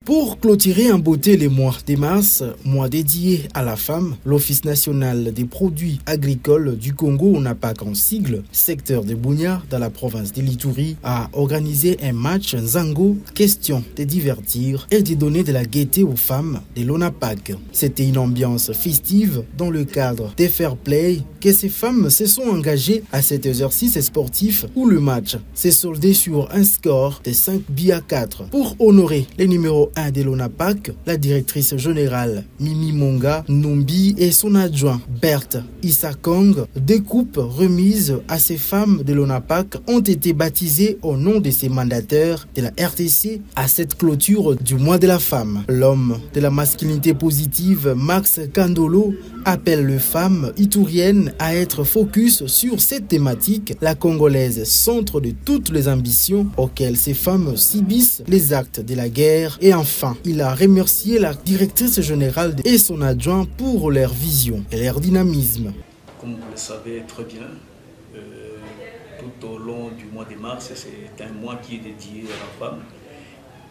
Pour clôturer en beauté les mois de mars, mois dédié à la femme, l'Office national des produits agricoles du Congo, ONAPAC en sigle, secteur de Bunia, dans la province de l'Ituri, a organisé un match Nzango, question de divertir et de donner de la gaieté aux femmes de l'ONAPAC. C'était une ambiance festive dans le cadre des fair play que ces femmes se sont engagées à cet exercice sportif où le match s'est soldé sur un score de 5 buts à 4. Pour honorer les numéros 1 de l'ONAPAC, la directrice générale Mimi Monga Numbi et son adjoint Berthe Isakong, deux coupes remises à ces femmes de l'ONAPAC ont été baptisées au nom de ces mandataires de la RTC à cette clôture du mois de la femme. L'homme de la masculinité positive, Max Kandolo, appelle les femmes ituriennes à être focus sur cette thématique, la congolaise centre de toutes les ambitions auxquelles ces femmes subissent les actes de la guerre. Et enfin, il a remercié la directrice générale et son adjoint pour leur vision et leur dynamisme. Comme vous le savez très bien, tout au long du mois de mars, c'est un mois qui est dédié à la femme.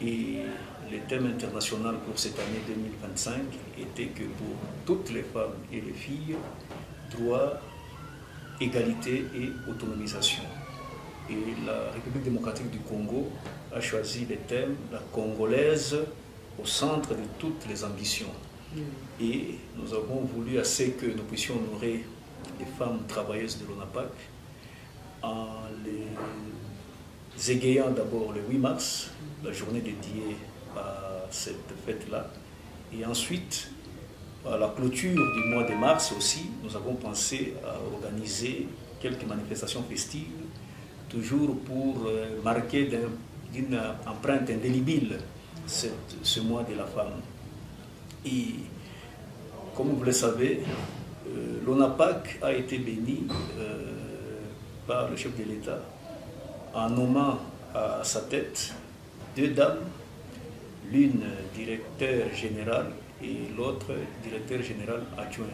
Et le thème international pour cette année 2025 était que pour toutes les femmes et les filles, droit, égalité et autonomisation. Et la République démocratique du Congo a choisi le thème « La Congolaise au centre de toutes les ambitions ». Et nous avons voulu assez que nous puissions honorer les femmes travailleuses de l'ONAPAC en les égayant d'abord le 8 mars, la journée dédiée à cette fête-là. Et ensuite, à la clôture du mois de mars aussi, nous avons pensé à organiser quelques manifestations festives, toujours pour marquer d'une empreinte indélébile ce mois de la femme. Et comme vous le savez, l'ONAPAC a été béni par le chef de l'État en nommant à sa tête deux dames, l'une directeur général et l'autre directeur général adjoint.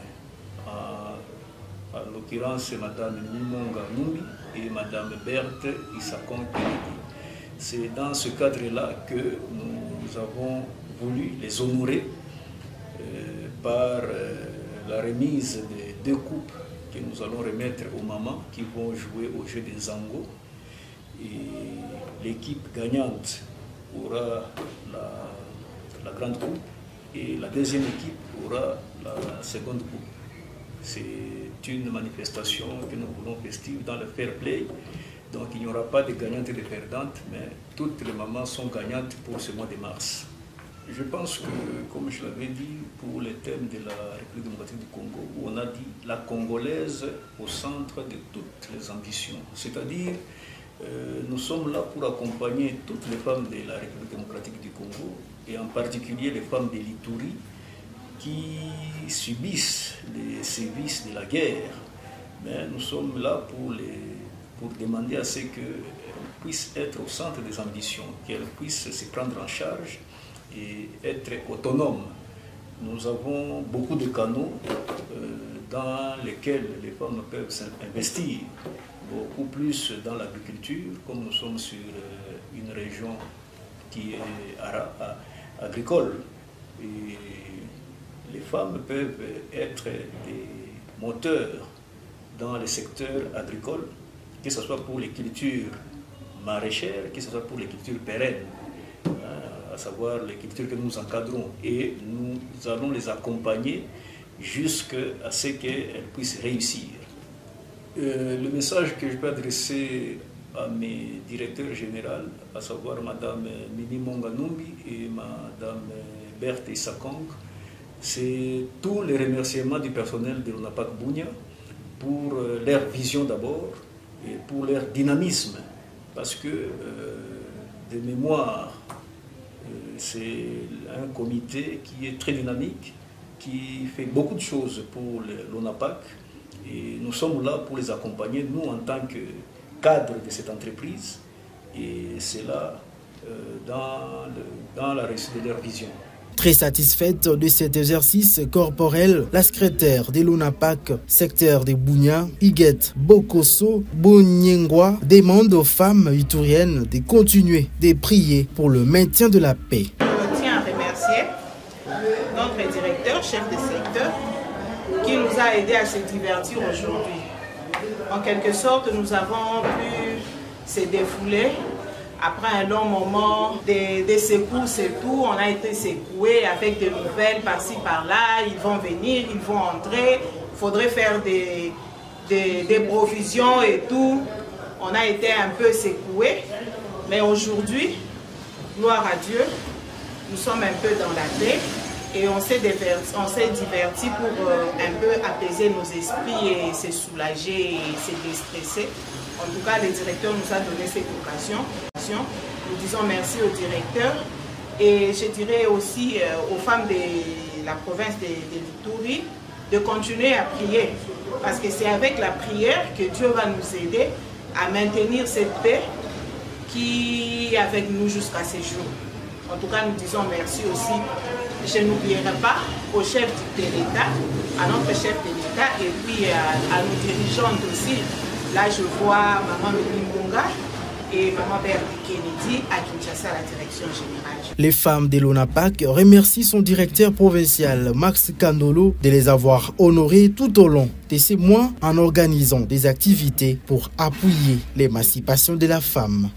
En l'occurrence, Mme Mimonga Numbi et Mme Berthe Isakong. C'est dans ce cadre-là que nous avons voulu les honorer par la remise de deux coupes que nous allons remettre aux mamans qui vont jouer au jeu des Nzango. Et l'équipe gagnante aura la grande coupe et la deuxième équipe aura la seconde coupe. C'est une manifestation que nous voulons festive dans le fair play. Donc il n'y aura pas de gagnantes et de perdantes, mais toutes les mamans sont gagnantes pour ce mois de mars. Je pense que, comme je l'avais dit, pour le thème de la République démocratique du Congo, où on a dit la Congolaise au centre de toutes les ambitions. C'est-à-dire, nous sommes là pour accompagner toutes les femmes de la République démocratique du Congo, et en particulier les femmes de l'Ituri, qui subissent les sévices de la guerre. Mais nous sommes là pour demander à ce qu'elles puissent être au centre des ambitions, qu'elles puissent se prendre en charge et être autonomes. Nous avons beaucoup de canaux dans lesquels les femmes peuvent s'investir, beaucoup plus dans l'agriculture, comme nous sommes sur une région qui est agricole. Et les femmes peuvent être des moteurs dans le secteur agricole, que ce soit pour les cultures maraîchères, que ce soit pour les cultures pérennes, à savoir les cultures que nous encadrons. Et nous allons les accompagner jusqu'à ce qu'elles puissent réussir. Le message que je peux adresser à mes directeurs généraux, à savoir Mme Mimi Monga Numbi et Mme Berthe Isakong, c'est tous les remerciements du personnel de l'ONAPAC Bunia pour leur vision d'abord et pour leur dynamisme. Parce que, de mémoire, c'est un comité qui est très dynamique, qui fait beaucoup de choses pour l'ONAPAC. Et nous sommes là pour les accompagner, nous, en tant que cadre de cette entreprise. Et c'est là, dans la réussite de leur vision. Très satisfaite de cet exercice corporel, la secrétaire de l'ONAPAC, secteur de Bunia, Iguette Bokoso Bonyengwa, demande aux femmes ituriennes de continuer de prier pour le maintien de la paix. Je tiens à remercier notre directeur, chef de secteur, qui nous a aidés à se divertir aujourd'hui. En quelque sorte, nous avons pu se défouler. Après un long moment de secousses et tout, on a été secoués avec des nouvelles par-ci, par-là. Ils vont venir, ils vont entrer. Il faudrait faire des provisions et tout. On a été un peu secoués. Mais aujourd'hui, gloire à Dieu, nous sommes un peu dans la paix. Et on s'est diverti pour un peu apaiser nos esprits et se soulager et se déstresser. En tout cas, le directeur nous a donné cette occasion. Nous disons merci au directeur et je dirais aussi aux femmes de la province de l'Ituri de continuer à prier. Parce que c'est avec la prière que Dieu va nous aider à maintenir cette paix qui est avec nous jusqu'à ce jour. En tout cas, nous disons merci aussi. Je n'oublierai pas au chef de l'État, à notre chef de l'État et puis à nos dirigeantes aussi. Là, je vois Maman Mbunga et Maman Bertie Kennedy à Kinshasa, à la direction générale. Les femmes de l'ONAPAC remercient son directeur provincial Max Kandolo de les avoir honorées tout au long de ces mois en organisant des activités pour appuyer l'émancipation de la femme.